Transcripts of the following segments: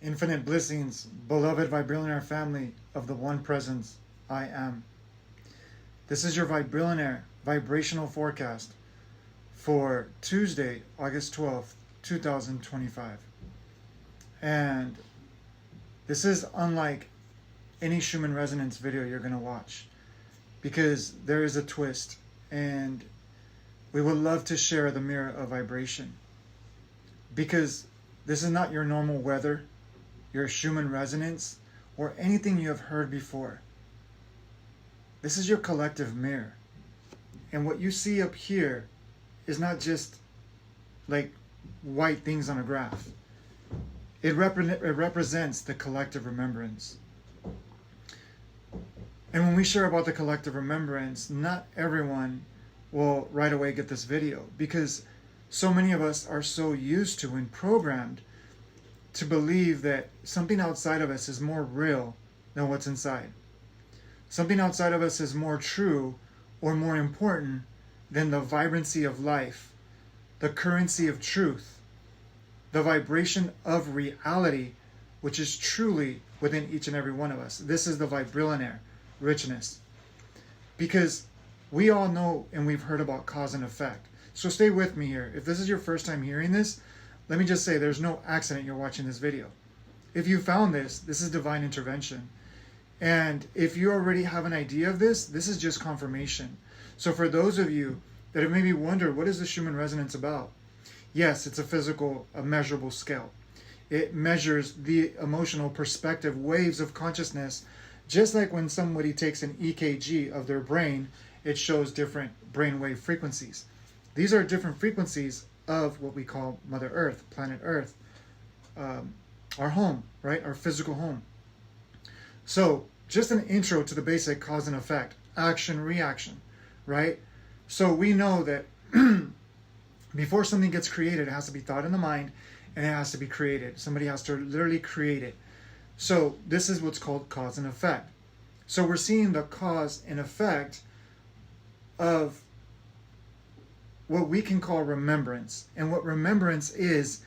Infinite blessings, beloved Vibrillionaire family of the One Presence, I am. This is your Vibrillionaire vibrational forecast for Tuesday, August 12th, 2025. And this is unlike any Schumann resonance video you're going to watch, because there is a twist, and we would love to share the mirror of vibration, because this is not your normal weather, your Schumann resonance, or anything you have heard before. This is your collective mirror. And what you see up here is not just like white things on a graph. It represents the collective remembrance. And when we share about the collective remembrance, not everyone will right away get this video, because so many of us are so used to and programmed to believe that something outside of us is more real than what's inside. Something outside of us is more true or more important than the vibrancy of life, the currency of truth, the vibration of reality, which is truly within each and every one of us. This is the Vibrillionaire richness. Because we all know and we've heard about cause and effect. So stay with me here. If this is your first time hearing this, let me just say there's no accident you're watching this video. If you found this, this is divine intervention. And if you already have an idea of this, this is just confirmation. So for those of you that have maybe wondered, what is the Schumann resonance about? Yes, it's a physical, a measurable scale. It measures the emotional perspective waves of consciousness, just like when somebody takes an EKG of their brain, it shows different brainwave frequencies. These are different frequencies of what we call Mother Earth, planet Earth, our home, right? Our physical home. So just an intro to the basic cause and effect, action, reaction, right? So we know that before something gets created, it has to be thought in the mind and it has to be created. Somebody has to literally create it. So this is what's called cause and effect. So we're seeing the cause and effect of what we can call remembrance. And what remembrance is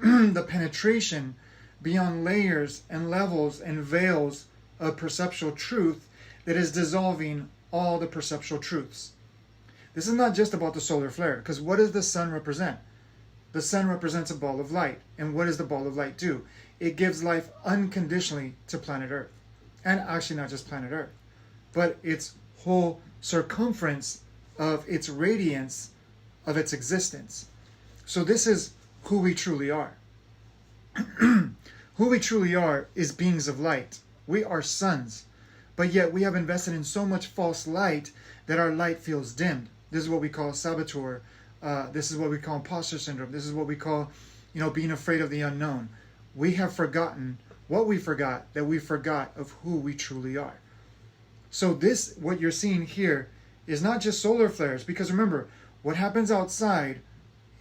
the penetration beyond layers and levels and veils of perceptual truth that is dissolving all the perceptual truths. This is not just about the solar flare, because what does the sun represent? The sun represents a ball of light. And what does the ball of light do? It gives life unconditionally to planet Earth. And actually not just planet Earth, but its whole circumference of its radiance of its existence. So this is who we truly are. Who we truly are is beings of light. We are suns, but yet we have invested in so much false light that our light feels dimmed. This is what we call saboteur. This is what we call imposter syndrome. This is what we call, being afraid of the unknown. We have forgotten what we forgot, that we forgot of who we truly are. So this, what you're seeing here, is not just solar flares, because remember, what happens outside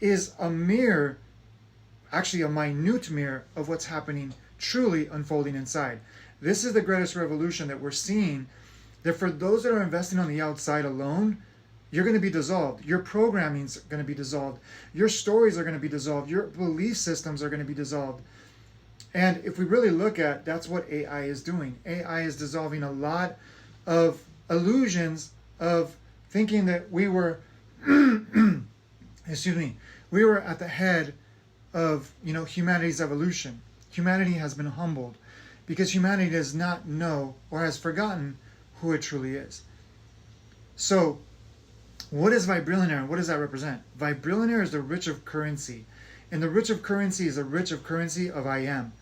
is a mirror, actually a minute mirror of what's happening truly unfolding inside. This is the greatest revolution that we're seeing, that for those that are investing on the outside alone, you're going to be dissolved. Your programming's going to be dissolved. Your stories are going to be dissolved. Your belief systems are going to be dissolved. And if we really look at, that's what AI is doing. AI is dissolving a lot of illusions of thinking that we were, we were at the head of, humanity's evolution. Humanity has been humbled because humanity does not know or has forgotten who it truly is. So what is Vibrillionaire? What does that represent? Vibrillionaire is the rich of currency. And the rich of currency is the rich of currency of I am.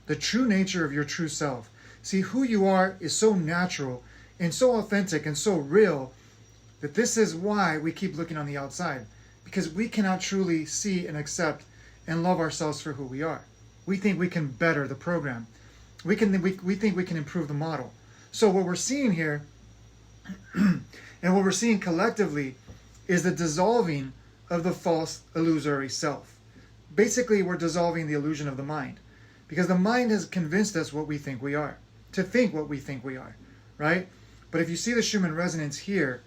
The true nature of your true self. See, who you are is so natural and so authentic and so real that this is why we keep looking on the outside, because we cannot truly see and accept and love ourselves for who we are. We think we can better the program. We think we can improve the model. So what we're seeing here and what we're seeing collectively is the dissolving of the false illusory self. Basically, we're dissolving the illusion of the mind, because the mind has convinced us what we think we are, to think what we think we are, right? But if you see the Schumann resonance here,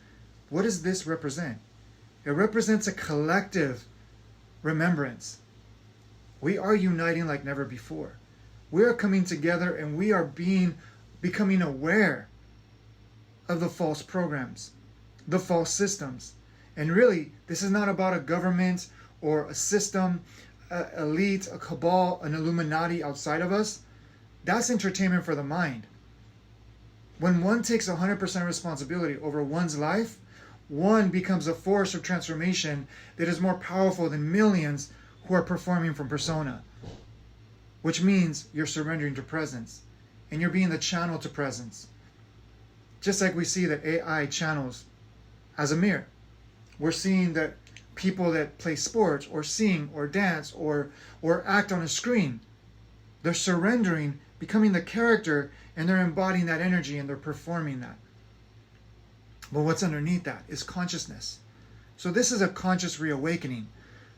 what does this represent? It represents a collective remembrance. We are uniting like never before. We are coming together and we are becoming aware of the false programs, the false systems. And really, this is not about a government or a system, an elite, a cabal, an Illuminati outside of us. That's entertainment for the mind. When one takes 100% responsibility over one's life, one becomes a force of transformation that is more powerful than millions who are performing from persona. Which means you're surrendering to presence. And you're being the channel to presence. Just like we see that AI channels as a mirror. We're seeing that people that play sports or sing or dance or act on a screen, they're surrendering, becoming the character, and they're embodying that energy and they're performing that. But what's underneath that is consciousness. So this is a conscious reawakening.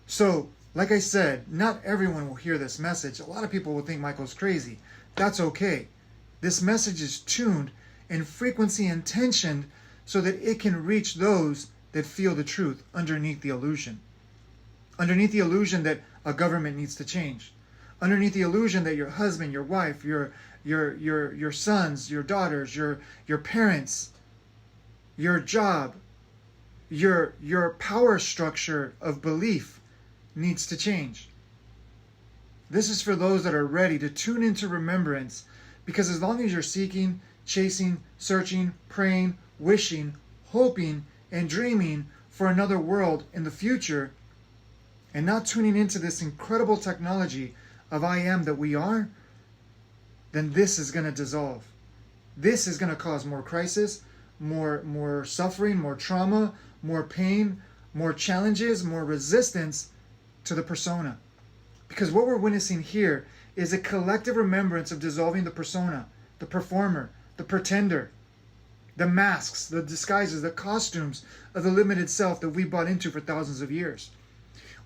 So, like I said, not everyone will hear this message. A lot of people will think Michael's crazy. That's okay. This message is tuned in frequency and tensioned so that it can reach those that feel the truth underneath the illusion. Underneath the illusion that a government needs to change. Underneath the illusion that your husband, your wife, your sons, your daughters, your parents, your job, your power structure of belief needs to change. This is for those that are ready to tune into remembrance, because as long as you're seeking, chasing, searching, praying, wishing, hoping, and dreaming for another world in the future, and not tuning into this incredible technology of I am that we are, then this is going to dissolve. This is going to cause more crisis, more suffering, more trauma, more pain, more challenges, more resistance to the persona. Because what we're witnessing here is a collective remembrance of dissolving the persona, the performer, the pretender, the masks, the disguises, the costumes of the limited self that we bought into for thousands of years.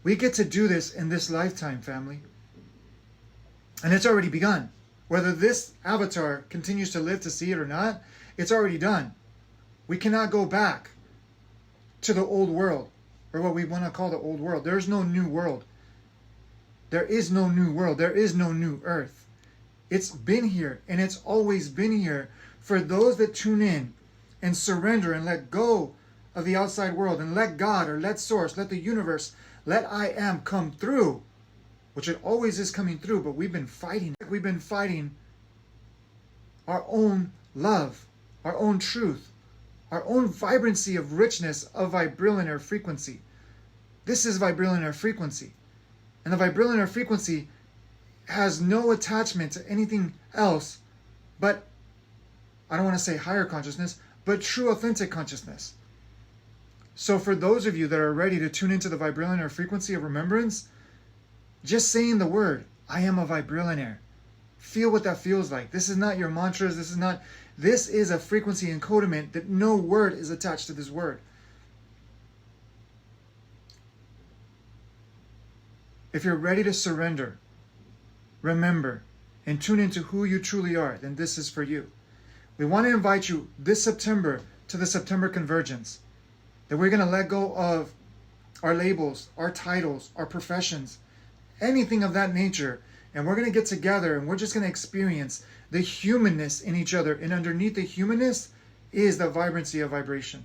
We get to do this in this lifetime, family. And it's already begun. Whether this avatar continues to live to see it or not, it's already done. We cannot go back to the old world, or what we want to call the old world. There's no new world. There is no new world. There is no new earth. It's been here, and it's always been here for those that tune in and surrender and let go of the outside world and let God or let Source, let the universe, let I am come through, which it always is coming through, but we've been fighting. We've been fighting our own love, our own truth, our own vibrancy of richness of Vibrillionaire frequency. This is Vibrillionaire frequency. And the Vibrillionaire frequency has no attachment to anything else but, I don't want to say higher consciousness, but true authentic consciousness. So for those of you that are ready to tune into the Vibrillionaire frequency of remembrance, just saying the word, I am a Vibrillionaire. Feel what that feels like. This is not your mantras. This is a frequency encodement that no word is attached to this word. If you're ready to surrender, remember, and tune into who you truly are, then this is for you. We want to invite you this September to the September Convergence. That we're going to let go of our labels, our titles, our professions, anything of that nature. And we're going to get together and we're just going to experience the humanness in each other. And underneath the humanness is the vibrancy of vibration.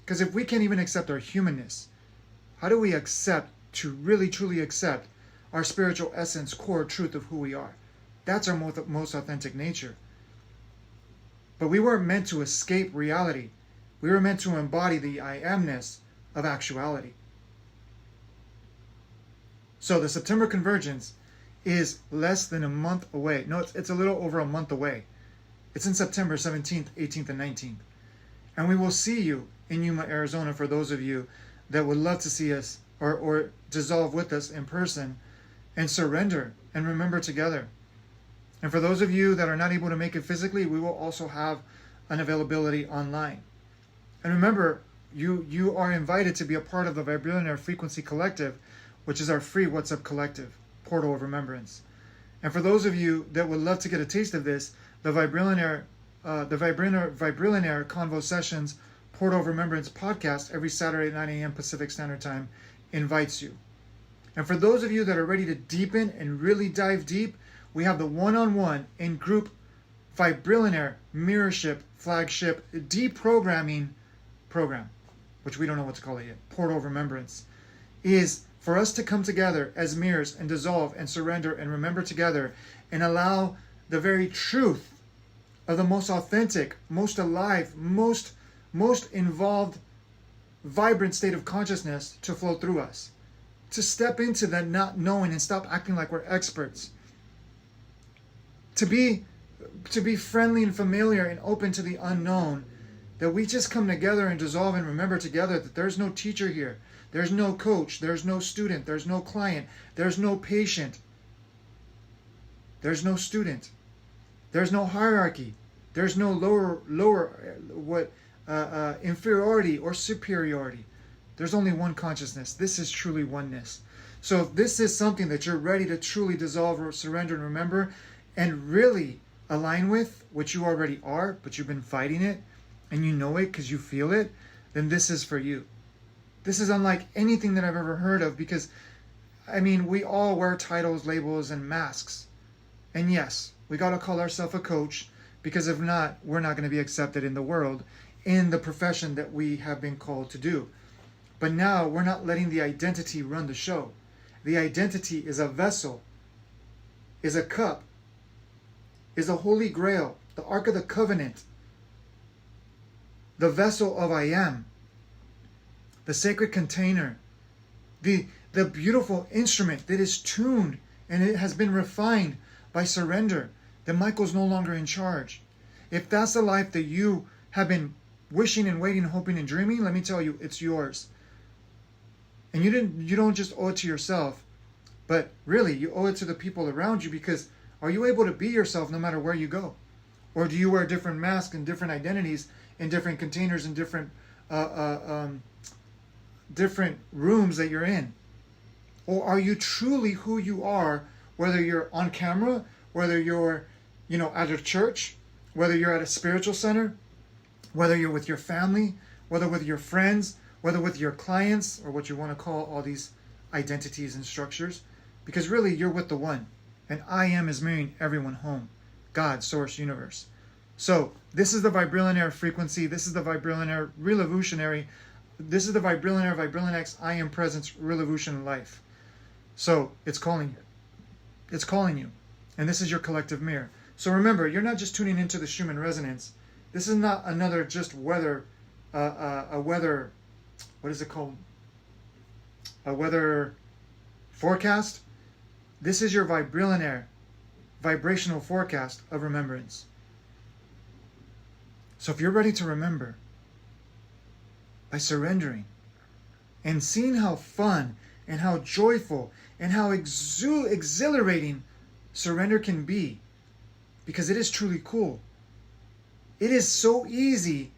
Because if we can't even accept our humanness, how do we accept, to really truly accept, our spiritual essence, core truth of who we are? That's our most authentic nature. But we weren't meant to escape reality. We were meant to embody the I amness of actuality. So the September Convergence is less than a month away. No, it's a little over a month away. It's in September 17th, 18th, and 19th. And we will see you in Yuma, Arizona, for those of you that would love to see us or dissolve with us in person and surrender and remember together. And for those of you that are not able to make it physically, we will also have an availability online. And remember, you are invited to be a part of the Vibrillionaire Frequency Collective, which is our free WhatsApp collective, Portal of Remembrance. And for those of you that would love to get a taste of this, the Vibrillionaire Convo-Sessions, Portal of Remembrance podcast every Saturday at 9 a.m. Pacific Standard Time invites you. And for those of you that are ready to deepen and really dive deep, we have the one-on-one in group Vibrillionaire Mirrorship Flagship Deprogramming Program, which we don't know what to call it yet, Portal of Remembrance, is for us to come together as mirrors and dissolve and surrender and remember together and allow the very truth of the most authentic, most alive, most involved, vibrant state of consciousness to flow through us. To step into that not knowing and stop acting like we're experts. To be friendly and familiar and open to the unknown. That we just come together and dissolve and remember together that there's no teacher here. There's no coach. There's no student. There's no client. There's no patient. There's no student. There's no hierarchy. There's no inferiority or superiority. There's only one consciousness. This is truly oneness. So if this is something that you're ready to truly dissolve or surrender and remember and really align with, which you already are, but you've been fighting it and you know it because you feel it, then this is for you. This is unlike anything that I've ever heard of because, I mean, we all wear titles, labels, and masks. And yes, we got to call ourselves a coach because if not, we're not going to be accepted in the world in the profession that we have been called to do. But now we're not letting the identity run the show. The identity is a vessel, is a cup, is a holy grail, the Ark of the Covenant, the vessel of I am, the sacred container, the beautiful instrument that is tuned and it has been refined by surrender, that Michael's no longer in charge. If that's the life that you have been wishing and waiting, hoping and dreaming, let me tell you, it's yours. And you don't just owe it to yourself, but really you owe it to the people around you because are you able to be yourself no matter where you go? Or do you wear different masks and different identities in different containers and different rooms that you're in? Or are you truly who you are, whether you're on camera, whether you're, at a church, whether you're at a spiritual center, whether you're with your family, whether with your friends, whether with your clients, or what you want to call all these identities and structures, because really you're with the one. And I am is mirroring everyone home. God, source, universe. So this is the Vibrillionaire frequency. This is the Vibrillionaire Revolutionary. This is the Vibrillionaire, Vibrillionex, I am presence, Revolution life. So it's calling you. It's calling you. And this is your collective mirror. So remember, you're not just tuning into the Schumann resonance. This is not another just weather, a weather, what is it called? A weather forecast. This is your Vibrillionaire, vibrational forecast of remembrance. So if you're ready to remember, by surrendering and seeing how fun and how joyful and how exhilarating surrender can be, because it is truly cool. It is so easy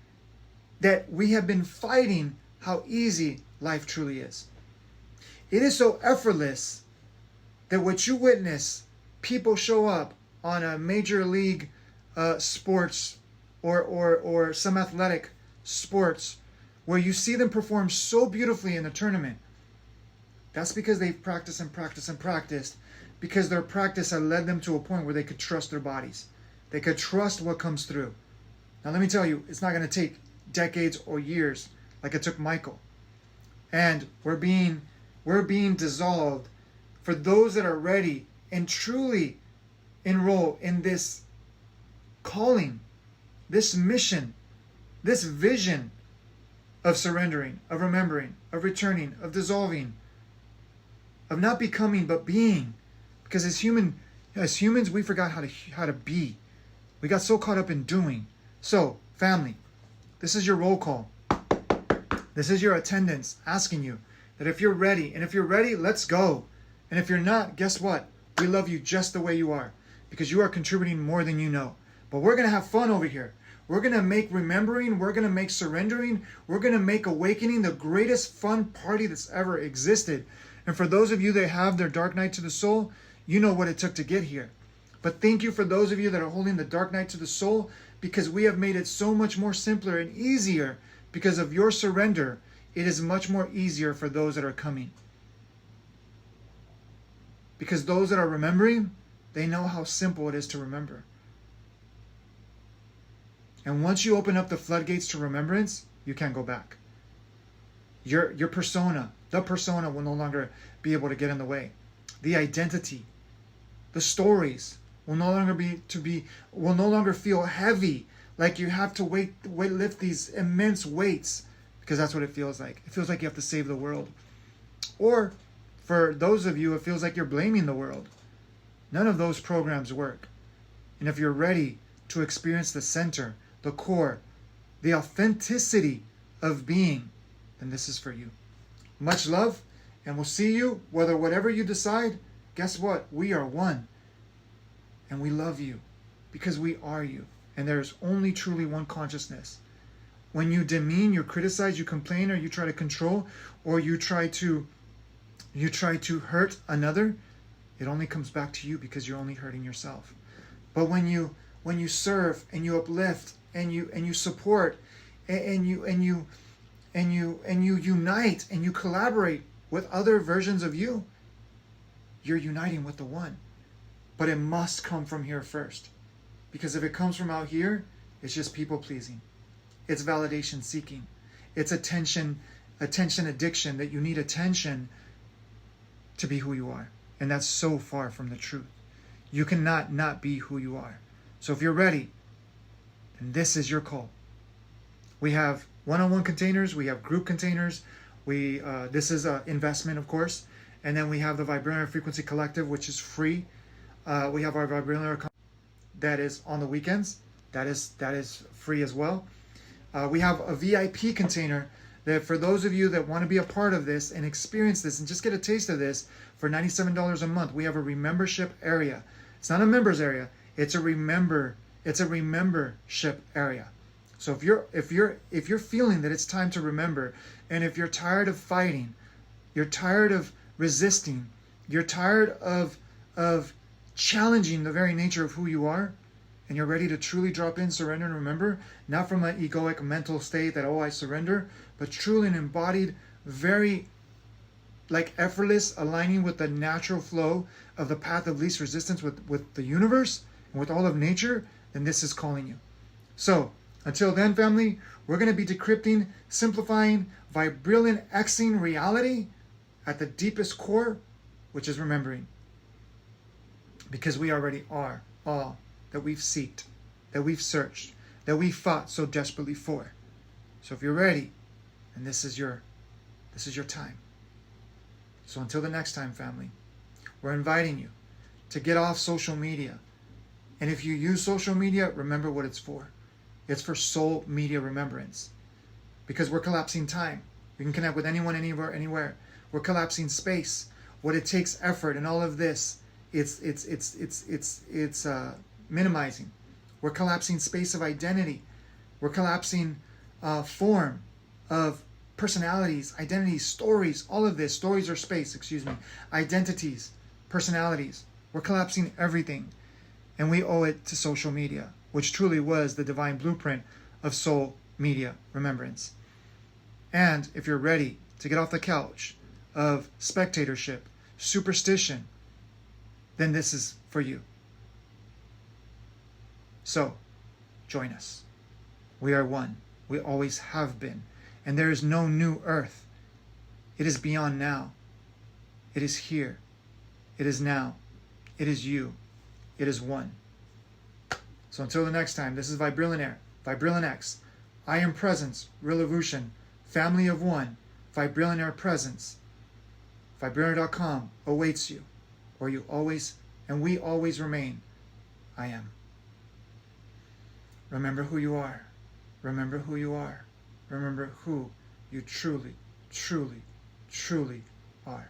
that we have been fighting how easy life truly is. It is so effortless that what you witness, people show up on a major league sports or some athletic sports where you see them perform so beautifully in the tournament. That's because they've practiced and practiced and practiced, because their practice had led them to a point where they could trust their bodies. They could trust what comes through. Now let me tell you, it's not going to take decades or years like it took Michael. And we're being dissolved for those that are ready and truly enroll in this calling, this mission, this vision of surrendering, of remembering, of returning, of dissolving, of not becoming but being. Because as humans, we forgot how to be. We got so caught up in doing. So, family, this is your roll call. This is your attendance asking you that if you're ready, and if you're ready, let's go. And if you're not, guess what? We love you just the way you are, because you are contributing more than you know. But we're going to have fun over here. We're going to make remembering, we're going to make surrendering, we're going to make awakening the greatest fun party that's ever existed. And for those of you that have their dark night to the soul, you know what it took to get here. But thank you for those of you that are holding the dark night to the soul, because we have made it so much more simpler and easier. Because of your surrender, it is much more easier for those that are coming. Because those that are remembering, they know how simple it is to remember. And once you open up the floodgates to remembrance, you can't go back. Your persona, the persona will no longer be able to get in the way. The identity, the stories will no longer feel heavy, like you have to lift these immense weights, because that's what it feels like. It feels like you have to save the world. Or for those of you, it feels like you're blaming the world. None of those programs work. And if you're ready to experience the center, the core, the authenticity of being, then this is for you. Much love, and we'll see you, whatever you decide. Guess what? We are one. And we love you because we are you. And there's only truly one consciousness. When you demean, you criticize, you complain, or you try to control, or you try to hurt another, it only comes back to you, because you're only hurting yourself. But when you serve and you uplift and you support and you unite and you collaborate with other versions of you, you're uniting with the one. But it must come from here first. Because if it comes from out here, it's just people pleasing. It's validation seeking. It's attention addiction, that you need attention to be who you are. And that's so far from the truth. You cannot not be who you are. So if you're ready, then this is your call. We have one-on-one containers. We have group containers. This is an investment, of course. And then we have the Vibrillionaire Frequency Collective, which is free. We have our Vibrillionaire that is on the weekends. That is free as well. We have a VIP container that for those of you that want to be a part of this and experience this and just get a taste of this for $97 a month. We have a remembership area. It's not a members area. It's a membership area. So if you're feeling that it's time to remember, and if you're tired of fighting, you're tired of resisting, you're tired of challenging the very nature of who you are, and you're ready to truly drop in, surrender, and remember, not from an egoic mental state that, oh, I surrender, but truly an embodied, very effortless, aligning with the natural flow of the path of least resistance with the universe and with all of nature, then this is calling you. So, until then, family, we're going to be decrypting, simplifying, Vibrillionaire-Xing reality at the deepest core, which is remembering. Because we already are all that we've sought, that we've searched, that we fought so desperately for. So if you're ready, then this is your time. So until the next time, family, we're inviting you to get off social media. And if you use social media, remember what it's for. It's for soul media remembrance. Because we're collapsing time. We can connect with anyone, anywhere. We're collapsing space. What it takes effort and all of this, it's minimizing. We're collapsing space of identity. We're collapsing form of personalities, identities, stories, all of this. Stories are space, identities, personalities. We're collapsing everything. And we owe it to social media, which truly was the divine blueprint of soul media remembrance. And if you're ready to get off the couch of spectatorship, superstition, then this is for you. So, join us. We are one. We always have been. And there is no new earth. It is beyond now. It is here. It is now. It is you. It is one. So until the next time, this is Vibrillionaire, Vibrillionaire. I am presence, real evolution, family of one, Vibrillionaire presence. Vibrillionaire.com awaits you, where you always and we always remain. I am. Remember who you are. Remember who you are. Remember who you truly, truly, truly are.